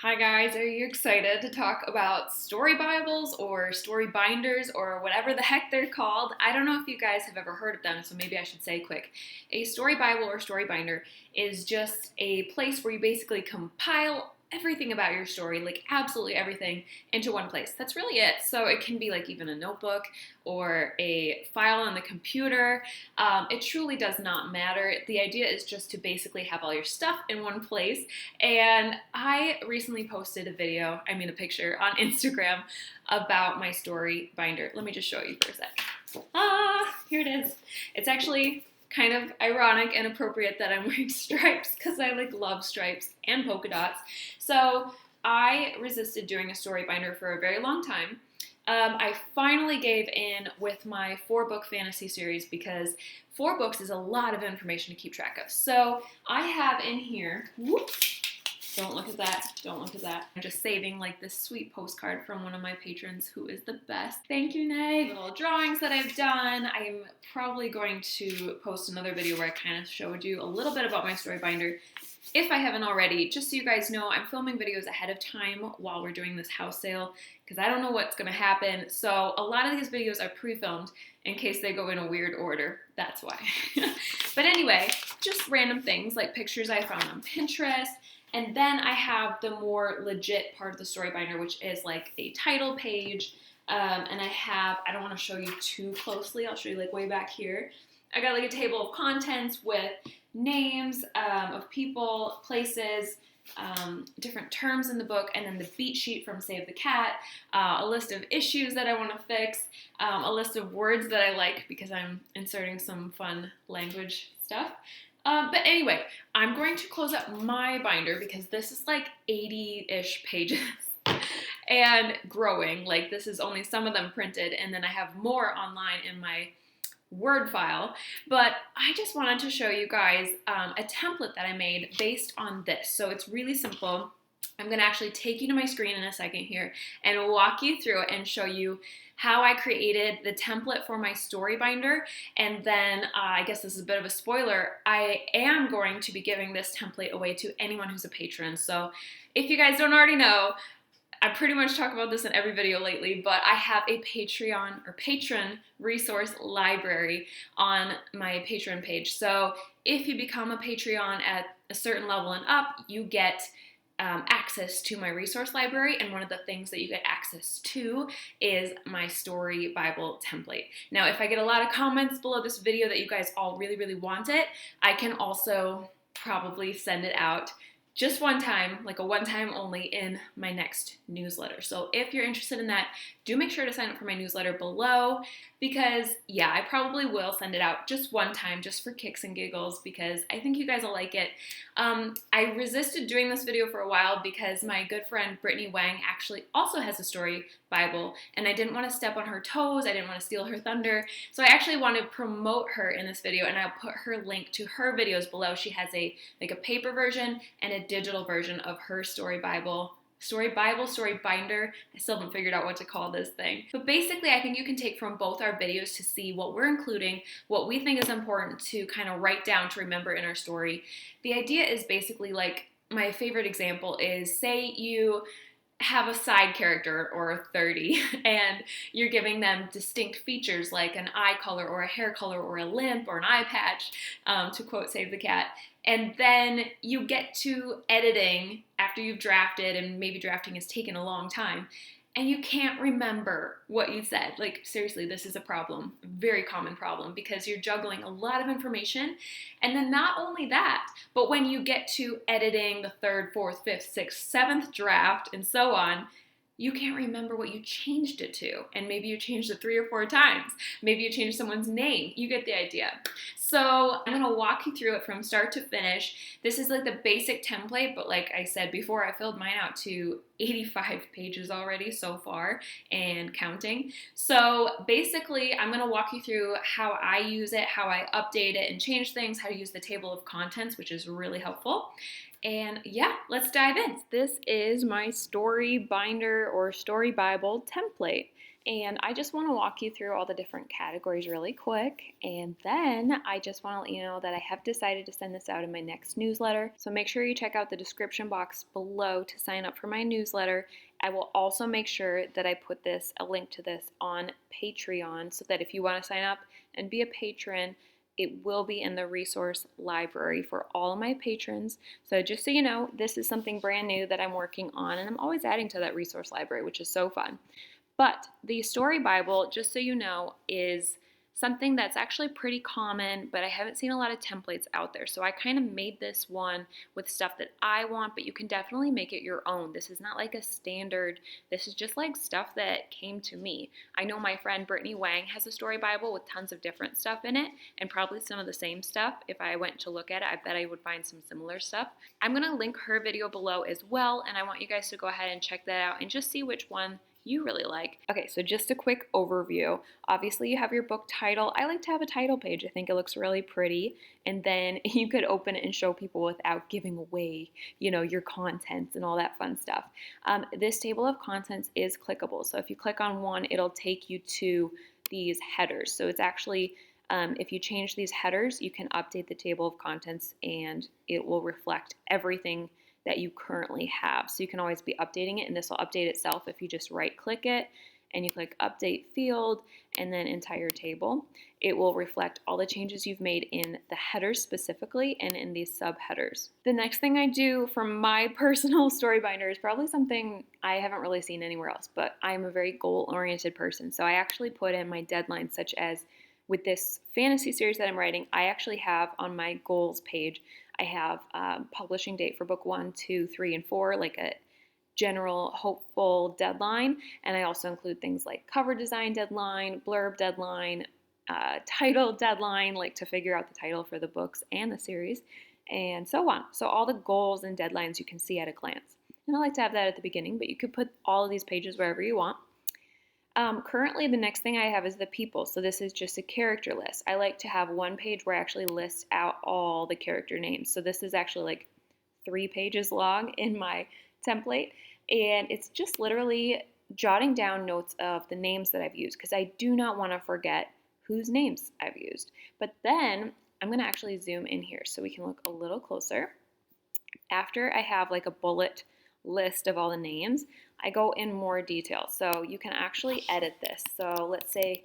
Hi guys, are you excited to talk about story Bibles or story binders or whatever the heck they're called? I don't know if you guys have ever heard of them, so maybe I should say quick. A story Bible or story binder is just a place where you basically compile everything about your story, like absolutely everything, into one place. That's really it. So it can be like even a notebook or a file on the computer. It truly does not matter. The idea is just to basically have all your stuff in one place. And I recently posted a picture on Instagram about my story binder. Let me just show you for a sec. Here it is. It's actually kind of ironic and appropriate that I'm wearing stripes because I love stripes and polka dots. So I resisted doing a story binder for a very long time. I finally gave in with my 4-book fantasy series because 4 books is a lot of information to keep track of. So I have in here, don't look at that, don't look at that. I'm just saving this sweet postcard from one of my patrons who is the best. Thank you, Nay. Little drawings that I've done. I'm probably going to post another video where I kind of showed you a little bit about my story binder. If I haven't already, just so you guys know, I'm filming videos ahead of time while we're doing this house sale because I don't know what's going to happen. So a lot of these videos are pre-filmed in case they go in a weird order. That's why. But anyway, just random things like pictures I found on Pinterest. And then I have the more legit part of the story binder, which is like a title page. And I don't want to show you too closely. I'll show you way back here. I got a table of contents with names of people, places, different terms in the book, and then the beat sheet from Save the Cat, a list of issues that I want to fix, a list of words that I like because I'm inserting some fun language stuff. But anyway, I'm going to close up my binder because this is 80-ish pages and growing. This is only some of them printed, and then I have more online in my Word file. But I just wanted to show you guys a template that I made based on this. So it's really simple. I'm going to actually take you to my screen in a second here and walk you through it and show you how I created the template for my story binder. And then I guess this is a bit of a spoiler, I am going to be giving this template away to anyone who's a patron. So if you guys don't already know, I pretty much talk about this in every video lately, but I have a Patreon or patron resource library on my Patreon page. So if you become a Patreon at a certain level and up, you get access to my resource library, and one of the things that you get access to is my story Bible template. Now, if I get a lot of comments below this video that you guys all really, really want it, I can also probably send it out just one time, a one-time only in my next newsletter. So if you're interested in that, do make sure to sign up for my newsletter below because, yeah, I probably will send it out just one time just for kicks and giggles because I think you guys will like it. I resisted doing this video for a while because my good friend Brittany Wang actually also has a story Bible, and I didn't want to step on her toes. I didn't want to steal her thunder. So I actually want to promote her in this video, and I'll put her link to her videos below. She has a paper version and a digital version of her story binder. I still haven't figured out what to call this thing. But basically, I think you can take from both our videos to see what we're including, what we think is important to kind of write down to remember in our story. The idea is basically my favorite example is, say you have a side character or a 30 and you're giving them distinct features like an eye color or a hair color or a limp or an eye patch, to quote Save the Cat. And then you get to editing after you've drafted, and maybe drafting has taken a long time, and you can't remember what you said. Seriously, this is a problem, a very common problem, because you're juggling a lot of information. And then not only that, but when you get to editing the 3rd, 4th, 5th, 6th, 7th draft, and so on, you can't remember what you changed it to. And maybe you changed it 3 or 4 times. Maybe you changed someone's name. You get the idea. So I'm gonna walk you through it from start to finish. This is the basic template, but like I said before, I filled mine out to 85 pages already so far and counting. So basically, I'm gonna walk you through how I use it, how I update it and change things, how to use the table of contents, which is really helpful. And yeah, let's dive in. This is my story binder or story Bible template. And I just want to walk you through all the different categories really quick. And then I just want to let you know that I have decided to send this out in my next newsletter. So make sure you check out the description box below to sign up for my newsletter. I will also make sure that I put a link to this on Patreon so that if you want to sign up and be a patron, it will be in the resource library for all of my patrons. So just so you know, this is something brand new that I'm working on, and I'm always adding to that resource library, which is so fun. But the Story Bible, just so you know, is something that's actually pretty common, but I haven't seen a lot of templates out there. So I kind of made this one with stuff that I want, but you can definitely make it your own. This is not like a standard. This is just like stuff that came to me. I know my friend Brittany Wang has a Story Bible with tons of different stuff in it, and probably some of the same stuff. If I went to look at it, I bet I would find some similar stuff. I'm going to link her video below as well, and I want you guys to go ahead and check that out and just see which one you really like. Okay, so just a quick overview. Obviously, you have your book title. I like to have a title page. I think it looks really pretty. And then you could open it and show people without giving away, your contents and all that fun stuff. This table of contents is clickable. So if you click on one, it'll take you to these headers. So it's actually, if you change these headers, you can update the table of contents and it will reflect everything that you currently have. So you can always be updating it, and this will update itself if you just right click it and you click update field and then entire table. It will reflect all the changes you've made in the headers specifically and in these subheaders. The next thing I do for my personal story binder is probably something I haven't really seen anywhere else, but I'm a very goal-oriented person. So I actually put in my deadlines, such as with this fantasy series that I'm writing, I actually have on my goals page, I have publishing date for book 1, 2, 3, and 4, like a general hopeful deadline. And I also include things like cover design deadline, blurb deadline, title deadline, like to figure out the title for the books and the series, and so on. So all the goals and deadlines you can see at a glance. And I like to have that at the beginning, but you could put all of these pages wherever you want. Currently, the next thing I have is the people. So this is just a character list. I like to have one page where I actually list out all the character names. So this is actually like 3 pages long in my template. And it's just literally jotting down notes of the names that I've used, because I do not want to forget whose names I've used. But then I'm going to actually zoom in here so we can look a little closer. After I have like a bullet list of all the names, I go in more detail. So you can actually edit this. So let's say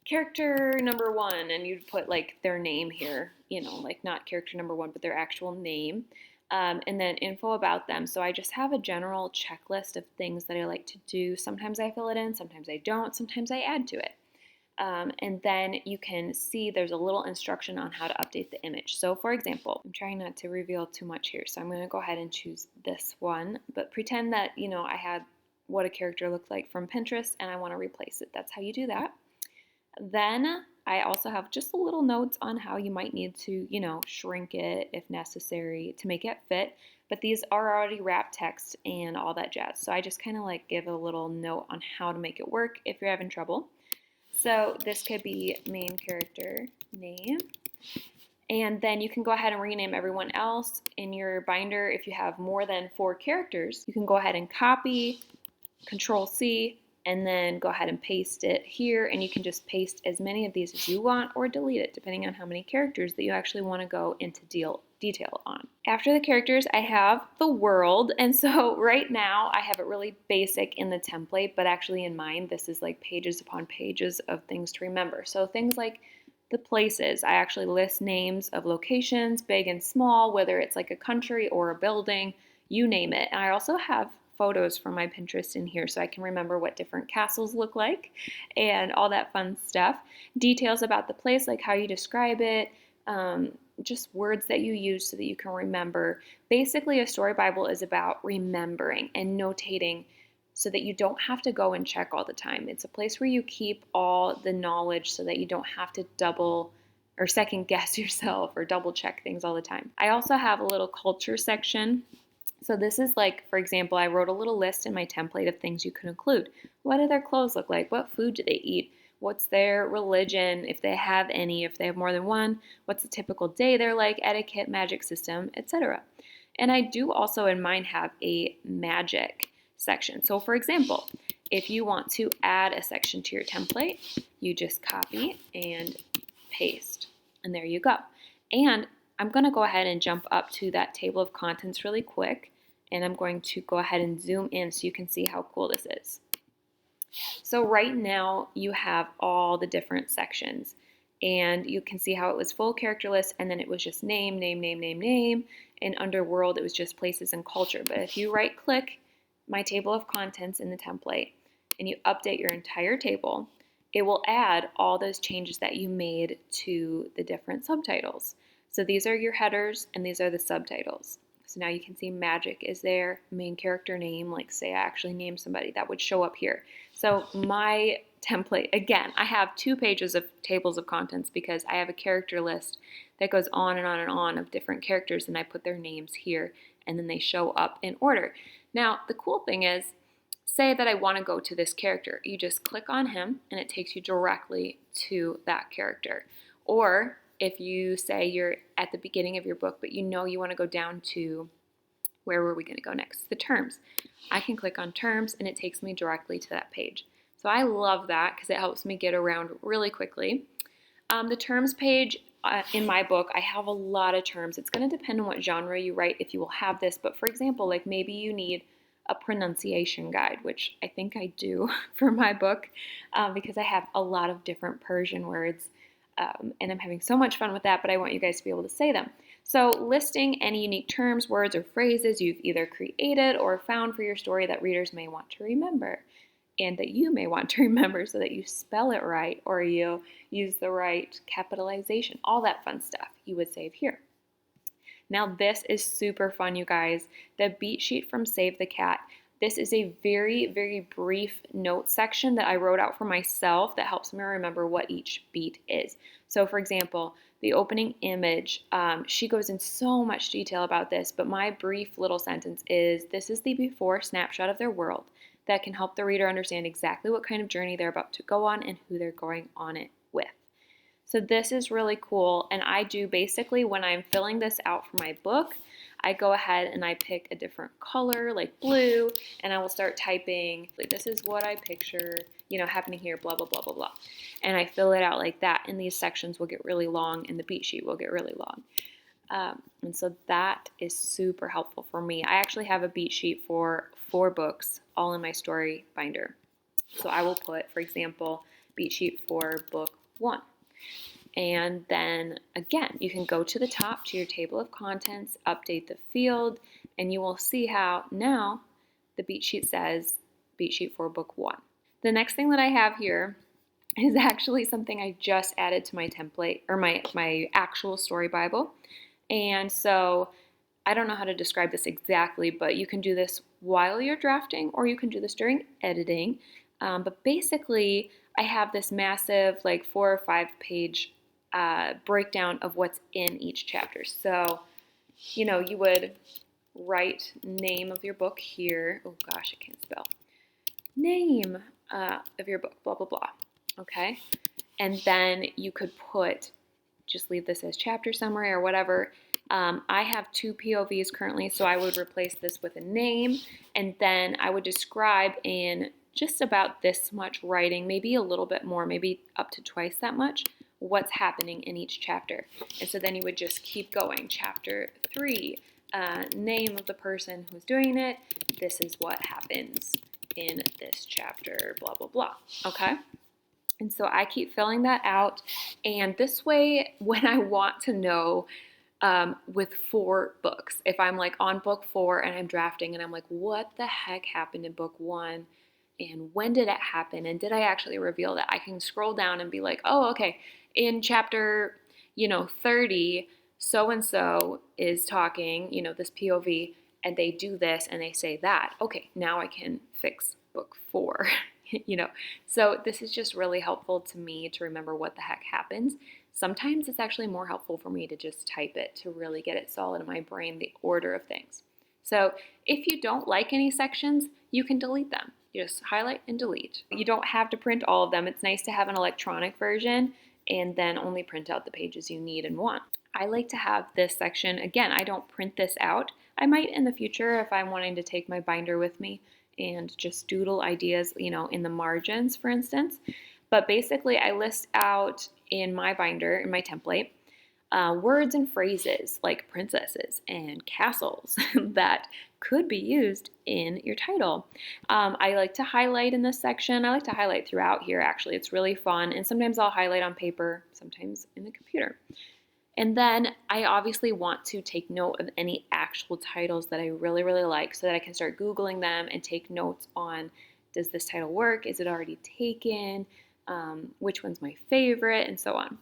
character number 1, and you'd put like their name here, like not character number 1, but their actual name. And then info about them. So I just have a general checklist of things that I like to do. Sometimes I fill it in, sometimes I don't, sometimes I add to it. And then you can see there's a little instruction on how to update the image. So for example, I'm trying not to reveal too much here, so I'm going to go ahead and choose this one, but pretend that, I had what a character looked like from Pinterest and I want to replace it. That's how you do that. Then I also have just a little notes on how you might need to, shrink it if necessary to make it fit. But these are already wrapped text and all that jazz. So I just kind of like give a little note on how to make it work if you're having trouble. So this could be main character name. And then you can go ahead and rename everyone else in your binder. If you have more than 4 characters, you can go ahead and copy, Control-C, and then go ahead and paste it here. And you can just paste as many of these as you want or delete it, depending on how many characters that you actually want to go into detail on. After the characters, I have the world. And so right now I have it really basic in the template, but actually in mine, this is like pages upon pages of things to remember. So things like the places, I actually list names of locations, big and small, whether it's like a country or a building, you name it. And I also have photos from my Pinterest in here so I can remember what different castles look like and all that fun stuff. Details about the place, like how you describe it, just words that you use so that you can remember. Basically, a story Bible is about remembering and notating so that you don't have to go and check all the time. It's a place where you keep all the knowledge so that you don't have to double or second guess yourself or double check things all the time. I also have a little culture section. So this is like, for example, I wrote a little list in my template of things you could include. What do their clothes look like? What food do they eat? What's their religion, if they have any, if they have more than one? What's a typical day they're like, etiquette, magic system, etc. And I do also in mine have a magic section. So for example, If you want to add a section to your template, you just copy and paste, and there you go. And I'm going to go ahead and jump up to that table of contents really quick, and I'm going to go ahead and zoom in so you can see how cool this is. So right now you have all the different sections, and you can see how it was full character list, and then it was just name, name, name, name, name, and under world it was just places and culture. But if you right click my table of contents in the template and you update your entire table, it will add all those changes that you made to the different subtitles. So these are your headers and these are the subtitles. So now you can see magic is there, main character name, like say I actually named somebody, that would show up here. So my template, again, I have 2 pages of tables of contents because I have a character list that goes on and on and on of different characters, and I put their names here and then they show up in order. Now, the cool thing is, say that I want to go to this character. You just click on him and it takes you directly to that character. Or if you say you're at the beginning of your book, but you know you want to go down to, where were we going to go next? The terms. I can click on terms and it takes me directly to that page. So I love that because it helps me get around really quickly. The terms page in my book, I have a lot of terms. It's going to depend on what genre you write if you will have this. But for example, like maybe you need a pronunciation guide, which I think I do for my book because I have a lot of different Persian words. And I'm having so much fun with that, but I want you guys to be able to say them. So listing any unique terms, words, or phrases you've either created or found for your story that readers may want to remember and that you may want to remember so that you spell it right or you use the right capitalization, all that fun stuff you would save here. Now this is super fun, you guys. The beat sheet from Save the Cat. This is a very, very brief note section that I wrote out for myself that helps me remember what each beat is. So for example, the opening image, she goes in so much detail about this, but my brief little sentence is, this is the before snapshot of their world that can help the reader understand exactly what kind of journey they're about to go on and who they're going on it with. So this is really cool, and I do basically, when I'm filling this out for my book, I go ahead and I pick a different color, like blue, and I will start typing, like, this is what I picture, happening here, blah, blah, blah, blah, blah. And I fill it out like that, and these sections will get really long, and the beat sheet will get really long. And so that is super helpful for me. I actually have a beat sheet for 4 books, all in my story binder. So I will put, for example, beat sheet for book 1. And then again, you can go to the top to your table of contents, update the field, and you will see how now the beat sheet says beat sheet for book 1. The next thing that I have here is actually something I just added to my template or my actual story Bible. And so I don't know how to describe this exactly, but you can do this while you're drafting or you can do this during editing. But basically, I have this massive, like 4 or 5 page breakdown of what's in each chapter. So, you would write name of your book here. Oh gosh, I can't spell. Name of your book, blah, blah, blah. Okay? And then you could just leave this as chapter summary or whatever. I have 2 POVs currently, so I would replace this with a name, and then I would describe in just about this much writing, maybe a little bit more, maybe up to twice that much, what's happening in each chapter. And so then you would just keep going. Chapter 3, name of the person who's doing it, this is what happens in this chapter, blah, blah, blah. Okay? And so I keep filling that out, and this way, when I want to know with 4 books, if I'm like on book 4 and I'm drafting and I'm like, what the heck happened in book 1? And when did it happen? And did I actually reveal that? I can scroll down and be like, oh, okay, in chapter, 30, so-and-so is talking, this POV, and they do this and they say that. Okay, now I can fix book 4, So this is just really helpful to me to remember what the heck happens. Sometimes it's actually more helpful for me to just type it to really get it solid in my brain, the order of things. So if you don't like any sections, you can delete them. You just highlight and delete. You don't have to print all of them. It's nice to have an electronic version and then only print out the pages you need and want. I like to have this section. Again, I don't print this out. I might in the future if I'm wanting to take my binder with me and just doodle ideas, in the margins, for instance. But basically, I list out in my binder, in my template, words and phrases like princesses and castles that could be used in your title. I like to highlight in this section. I like to highlight throughout here, actually. It's really fun. And sometimes I'll highlight on paper, sometimes in the computer. And then I obviously want to take note of any actual titles that I really, really like so that I can start Googling them and take notes on, does this title work? Is it already taken? Which one's my favorite? And so on.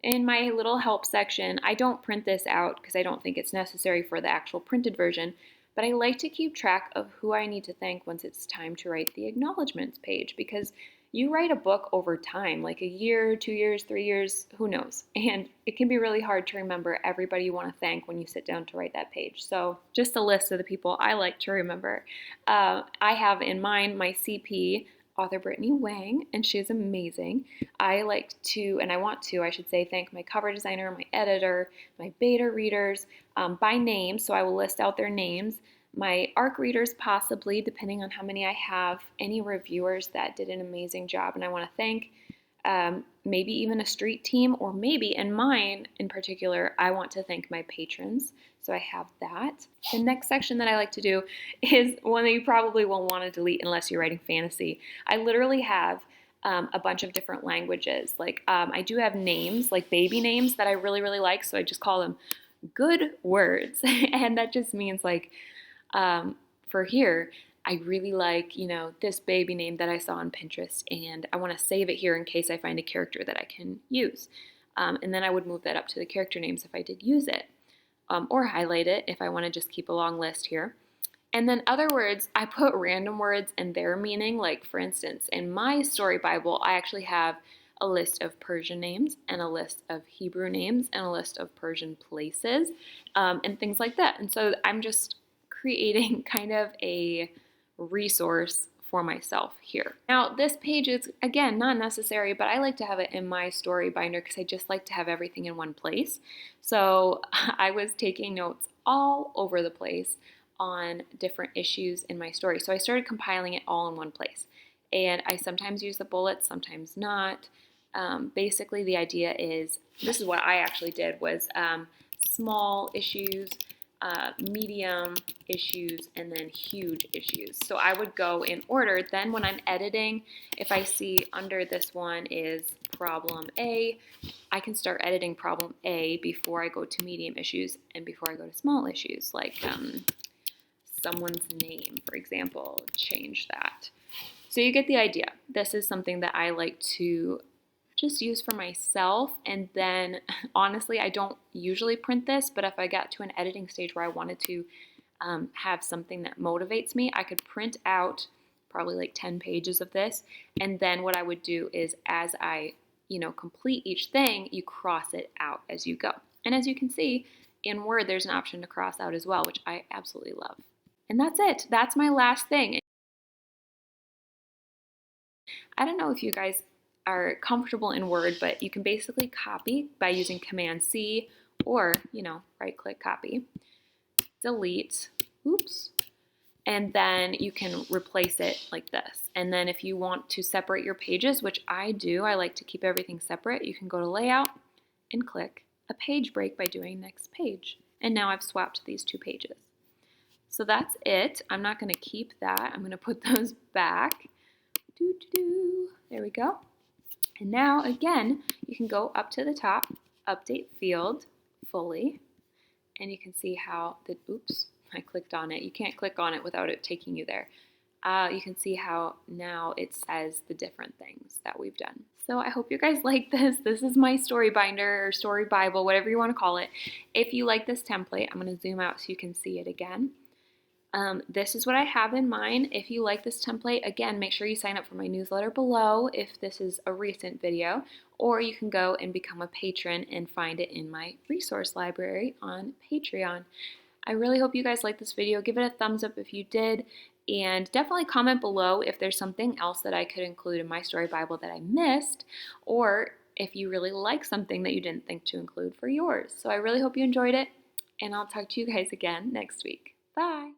In my little help section, I don't print this out because I don't think it's necessary for the actual printed version, but I like to keep track of who I need to thank once it's time to write the acknowledgments page, because you write a book over time, like a year, 2 years, 3 years, who knows? And it can be really hard to remember everybody you want to thank when you sit down to write that page. So just a list of the people I like to remember. I have in mind my CP, author Bethany Wang, and she's amazing. I like to, and I want to, I should say, thank my cover designer, my editor, my beta readers by name, so I will list out their names, my ARC readers possibly, depending on how many I have, any reviewers that did an amazing job and I want to thank, maybe even a street team, or maybe, in mine in particular, I want to thank my patrons. So I have that. The next section that I like to do is one that you probably will want to delete unless you're writing fantasy. I literally have a bunch of different languages. Like I do have names, like baby names that I really, really like. So I just call them good words. And that just means like, for here, I really like, this baby name that I saw on Pinterest, and I want to save it here in case I find a character that I can use. And then I would move that up to the character names if I did use it, or highlight it if I want to just keep a long list here. And then other words, I put random words and their meaning. Like, for instance, in my story Bible, I actually have a list of Persian names and a list of Hebrew names and a list of Persian places, and things like that. And so I'm just creating kind of a resource for myself here. Now, this page is, again, not necessary, but I like to have it in my story binder because I just like to have everything in one place. So I was taking notes all over the place on different issues in my story. So I started compiling it all in one place. And I sometimes use the bullets, sometimes not. Basically, the idea is, this is what I actually did, was small issues, medium issues, and then huge issues. So I would go in order. Then when I'm editing, if I see under this one is problem A, I can start editing problem A before I go to medium issues and before I go to small issues, like someone's name, for example, change that. So you get the idea. This is something that I like to just use for myself. And then honestly, I don't usually print this, but if I got to an editing stage where I wanted to have something that motivates me, I could print out probably like 10 pages of this. And then what I would do is, as I complete each thing, you cross it out as you go. And as you can see in Word, there's an option to cross out as well, which I absolutely love. And that's it. That's my last thing. I don't know if you guys are comfortable in Word, but you can basically copy by using Command C, or, right click copy, delete, oops, and then you can replace it like this. And then if you want to separate your pages, which I do, I like to keep everything separate, you can go to Layout and click a page break by doing Next Page. And now I've swapped these two pages. So that's it. I'm not going to keep that. I'm going to put those back. There we go. And now, again, you can go up to the top, update field fully, and you can see how oops, I clicked on it. You can't click on it without it taking you there. You can see how now it says the different things that we've done. So I hope you guys like this. This is my story binder or story Bible, whatever you want to call it. If you like this template, I'm going to zoom out so you can see it again. This is what I have in mind. If you like this template, again, make sure you sign up for my newsletter below if this is a recent video, or you can go and become a patron and find it in my resource library on Patreon. I really hope you guys liked this video. Give it a thumbs up if you did, and definitely comment below if there's something else that I could include in my story Bible that I missed, or if you really like something that you didn't think to include for yours. So I really hope you enjoyed it, and I'll talk to you guys again next week. Bye!